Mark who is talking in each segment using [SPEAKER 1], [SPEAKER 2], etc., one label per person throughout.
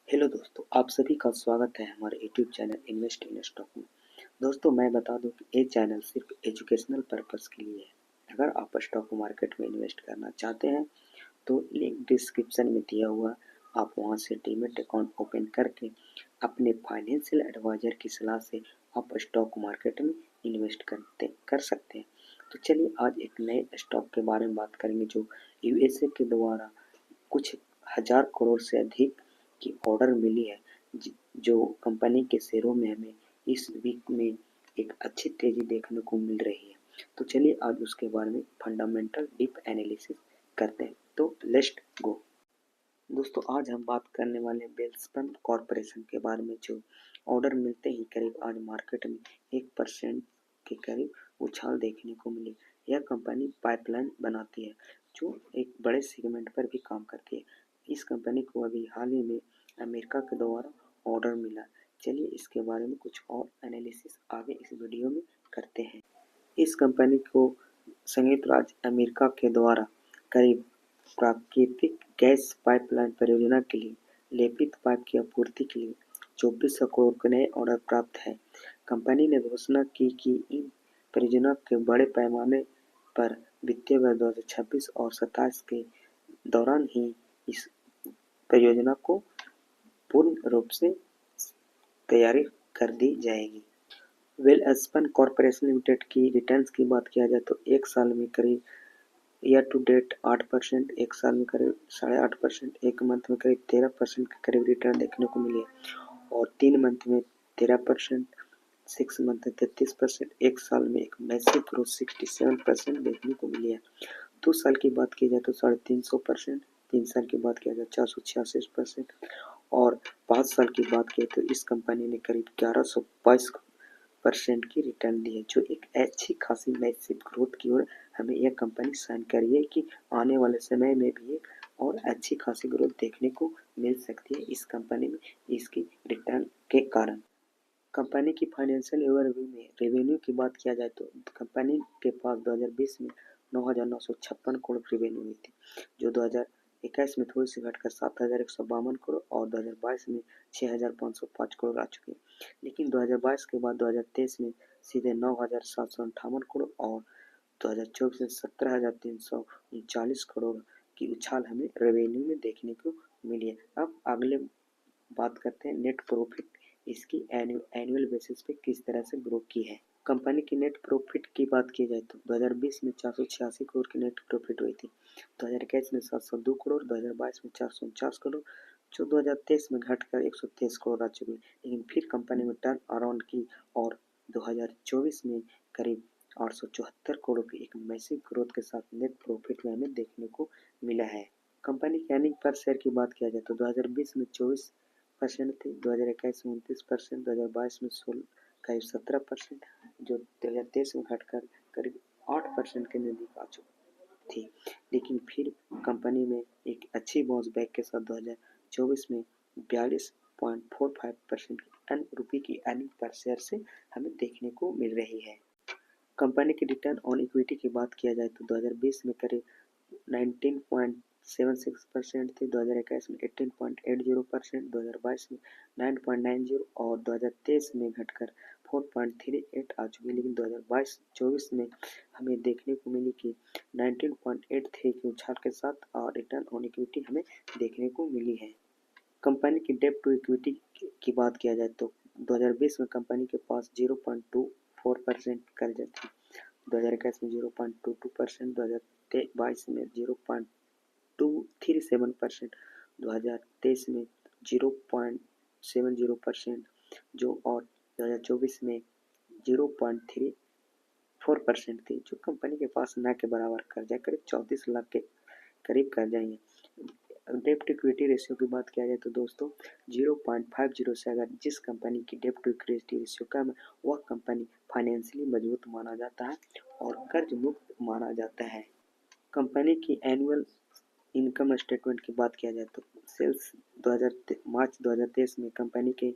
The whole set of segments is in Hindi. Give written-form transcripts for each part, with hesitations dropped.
[SPEAKER 1] हेलो दोस्तों, आप सभी का स्वागत है हमारे YouTube channel invest in stock में। दोस्तों, मैं बता दूं कि ये चैनल सिर्फ एजुकेशनल पर्पस के लिए है। अगर आप स्टॉक मार्केट में इन्वेस्ट करना चाहते हैं तो लिंक डिस्क्रिप्शन में दिया हुआ, आप वहां से डीमैट अकाउंट ओपन करके अपने फाइनेंशियल एडवाइजर की सलाह से आप स्टॉक मार्केट में इन्वेस्ट कर सकते हैं। तो चलिए आज एक नए स्टॉक के बारे में बात करेंगे जो यूएसए के द्वारा कुछ हजार करोड़ से अधिक की ऑर्डर मिली है, जो कंपनी के शेयरों में हमें इस वीक में एक अच्छी तेजी देखने को मिल रही है। तो चलिए आज उसके बारे में फंडामेंटल डीप एनालिसिस करते हैं। तो लेट्स गो। दोस्तों, आज हम बात करने वाले हैं वेलस्पन कॉरपोरेशन के बारे में, जो ऑर्डर मिलते ही करीब आज मार्केट में 1% के करीब उछाल देखने को मिली। यह कंपनी पाइपलाइन बनाती है जो एक बड़े सेगमेंट पर भी काम करती है। इस कंपनी को अभी हाल ही में अमेरिका के द्वारा ऑर्डर मिला। चलिए इसके बारे में कुछ और एनालिसिस आगे इस वीडियो में करते हैं। इस कंपनी को संयुक्त राज्य अमेरिका के द्वारा करीब प्राकृतिक गैस पाइपलाइन परियोजना के लिए लेपित पाइप की आपूर्ति के लिए 2400 करोड़ के नए ऑर्डर प्राप्त है। कंपनी ने घोषणा की कि इन परियोजना के बड़े पैमाने पर वित्तीय वर्ष 2026 और 27 के दौरान ही इस परियोजना को पूर्ण रूप से तैयारी कर दी जाएगी। वेलस्पन कॉरपोरेशन लिमिटेड की रिटर्न्स की बात किया जाए तो एक साल में करीब ईयर टू डेट 8%, एक साल में करीब 8.5%, एक मंथ में करीब 13% के करीब रिटर्न देखने को मिले और 3 मंथ में 13%, 6 मंथ में 33%, एक साल में एक मैसिव ग्रोथ 67% देखने को मिली है। 2 साल की बात की जाए तो 350%, 3 साल की बात किया जाए 486% और 5 साल की बात की तो इस कंपनी ने करीब 1122% की रिटर्न दी है, जो एक अच्छी खासी मैसिव ग्रोथ की ओर हमें यह कंपनी साइन कर रही है कि आने वाले समय में भी एक और अच्छी खासी ग्रोथ देखने को मिल सकती है इस कंपनी में इसकी रिटर्न के कारण। कंपनी की फाइनेंशियल ओवरव्यू में रेवेन्यू की बात किया जाए तो कंपनी के पास 2020 में 9,956 करोड़ रेवेन्यू हुई थी, जो 2021 में थोड़ी सी घटकर 7,152 करोड़ और 2022 में 6,505 करोड़ आ चुकी है। लेकिन 2022 के बाद 2023 में सीधे 9,758 करोड़ और 2024 में 17,339 करोड़ की उछाल हमें रेवेन्यू में देखने को मिली है। अब अगले बात करते हैं नेट प्रॉफिट, इसकी एनुअल बेसिस पे किस तरह से ग्रो की है। कंपनी की नेट प्रॉफिट की बात की जाए तो 2020 में 486 करोड़ की नेट प्रॉफिट हुई थी, 2021 में 702 करोड़, 2022 में 449 करोड़, जो 2023 में घटकर 123 करोड़ आ चुकी है। लेकिन फिर कंपनी में टर्न अराउंड की और 2024 में करीब 874 करोड़ की एक मैसिव ग्रोथ के साथ नेट प्रॉफिट में हमें देखने को मिला है। कंपनी की अर्निंग पर शेयर की बात किया जाए तो 2020 में 24% थी, 2021 में 29%, 2022 में 16 करीब 17%, जो 2023 में घटकर करीब 8% के नजदीक आ चुकी थी। लेकिन फिर कंपनी में एक अच्छी बाउंस बैक के साथ 2024 में 42.45% रुपये की अर्निंग पर शेयर से हमें देखने को मिल रही है। कंपनी की रिटर्न ऑन इक्विटी की बात किया जाए तो 2020 में करीब 19.76% थी, 2021 में 18.80%, 2022 में 9.90 और 2023 में घटकर 4.38 आ चुकी है। लेकिन 2022-24 में हमें देखने को मिली कि 19.83 के उछाल के साथ और रिटर्न ऑन इक्विटी हमें देखने को मिली है। कंपनी की डेब्ट टू इक्विटी की बात किया जाए तो 2020 में कंपनी के पास 0.24% कर्जा थी, 2021 में 0.22%, 2022 में 0.237%, 2023 में 0.70%, जो और 2024 में 0.34% थी, जो कंपनी के पास न के बराबर कर्जा करीब 34 लाख के करीब कर्जा ही है। डेप्ट इक्विटी रेशियो की बात किया जाए तो दोस्तों 0.50 से अगर जिस कंपनी की डेप्ट टू इक्विटी रेशियो कम है वह कंपनी फाइनेंशियली मजबूत माना जाता है और कर्ज मुक्त माना जाता है। कंपनी की एनुअल इनकम स्टेटमेंट की बात किया जाए तो सेल्स मार्च 2023 में कंपनी के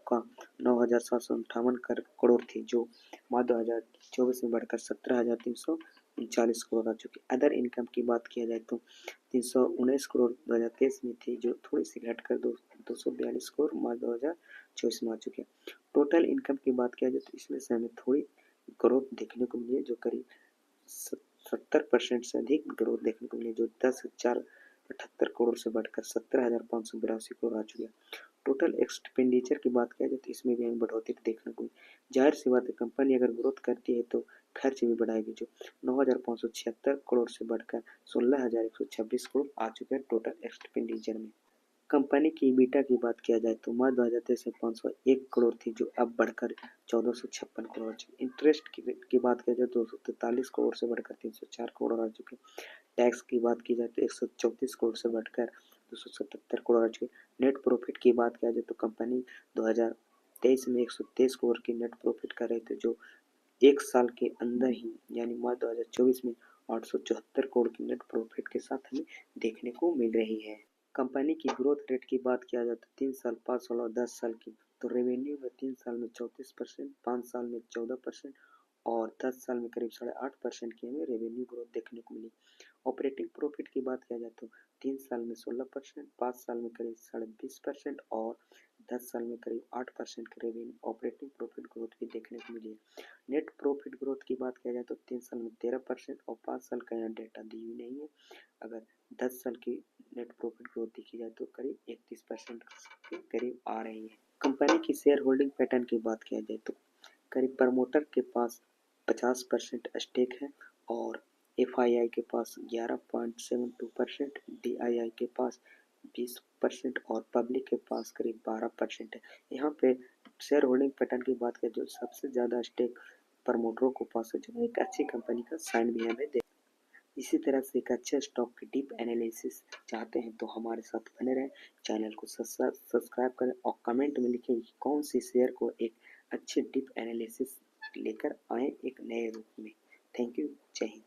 [SPEAKER 1] का 9,758 करोड़ थी, जो मार्च 2024 में बढ़कर 17,339 339 करोड़ आ चुके। अदर इनकम की बात किया जाए तो 319 करोड़ 2023 में थी, जो थोड़ी सी घटकर 242 करोड़ मार्च 2024 में आ चुके। टोटल इनकम की बात किया जाए तो इसमें से हमें थोड़ी ग्रोथ देखने को मिली है, जो करीब 70% से अधिक ग्रोथ देखने को मिली, जो 10,478 करोड़ से बढ़कर 17,582 करोड़ आ चुकी है। टोटल एक्सपेंडिचर की बात किया जाए तो इसमें भी हमें बढ़ोतरी देखने को मिली। जाहिर सी बात है, कंपनी अगर ग्रोथ करती है तो खर्च भी बढ़ाएगी, जो 9,576 करोड़ से बढ़कर 16,126 करोड़ आ चुके हैं टोटल एक्सपेंडिचर में। कंपनी की ईबिटा की बात किया जाए तो मार्च 2023 में 501 करोड़ थी, जो अब बढ़कर 1456 करोड़ आ चुकी। इंटरेस्ट की बात किया जाए तो 243 करोड़ से बढ़कर 304 करोड़ आ चुके। टैक्स की बात की जाए तो 134 करोड़ से बढ़कर 277 करोड़ आ चुके। नेट प्रॉफिट की बात किया जाए तो कंपनी 2023 में 123 करोड़ की नेट प्रॉफिट कर रहे थे, जो एक साल के अंदर ही यानी मार्च 2024 में 874 करोड़ की नेट प्रॉफिट के साथ हमें देखने को मिल रही है। कंपनी की ग्रोथ रेट की बात किया जाए तो 3 साल, 5 साल और 10 साल की, तो रेवेन्यू में 3 साल में 34%, 5 साल में 14% और 10 साल में करीब 8.5% की हमें रेवेन्यू ग्रोथ देखने को मिली। ऑपरेटिंग प्रॉफिट की बात किया जाए तो 3 साल में 16%, 5 साल में करीब 20.5% और 10 साल में करीब 8% की रेवेन्यू ऑपरेटिंग प्रॉफिट ग्रोथ भी देखने को मिली है। नेट प्रॉफिट ग्रोथ की बात किया जाए तो 3 साल में 13% और 5 साल का यहाँ डेटा दी हुई नहीं है। अगर 10 साल की नेट प्रॉफिट ग्रोथ देखी जाए तो करीब 31% के करीब आ रही है। कंपनी की शेयर होल्डिंग पैटर्न की बात किया जाए तो करीब प्रमोटर के पास 50% स्टेक है और एफआईआई के पास 11.72%, डीआईआई के पास 20% और पब्लिक के पास करीब 12% है। यहाँ पे शेयर होल्डिंग पैटर्न की बात करें, जो सबसे ज़्यादा स्टेक प्रमोटरों को पास है, जो एक अच्छी कंपनी का साइन भी हमें दे। इसी तरह से एक अच्छे स्टॉक की डीप एनालिसिस चाहते हैं तो हमारे साथ बने रहें। चैनल को सब्सक्राइब करें और कमेंट में लिखें कि कौन सी शेयर को एक अच्छे डीप एनालिसिस लेकर आए एक नए रूप में। Thank you. जय हिंद।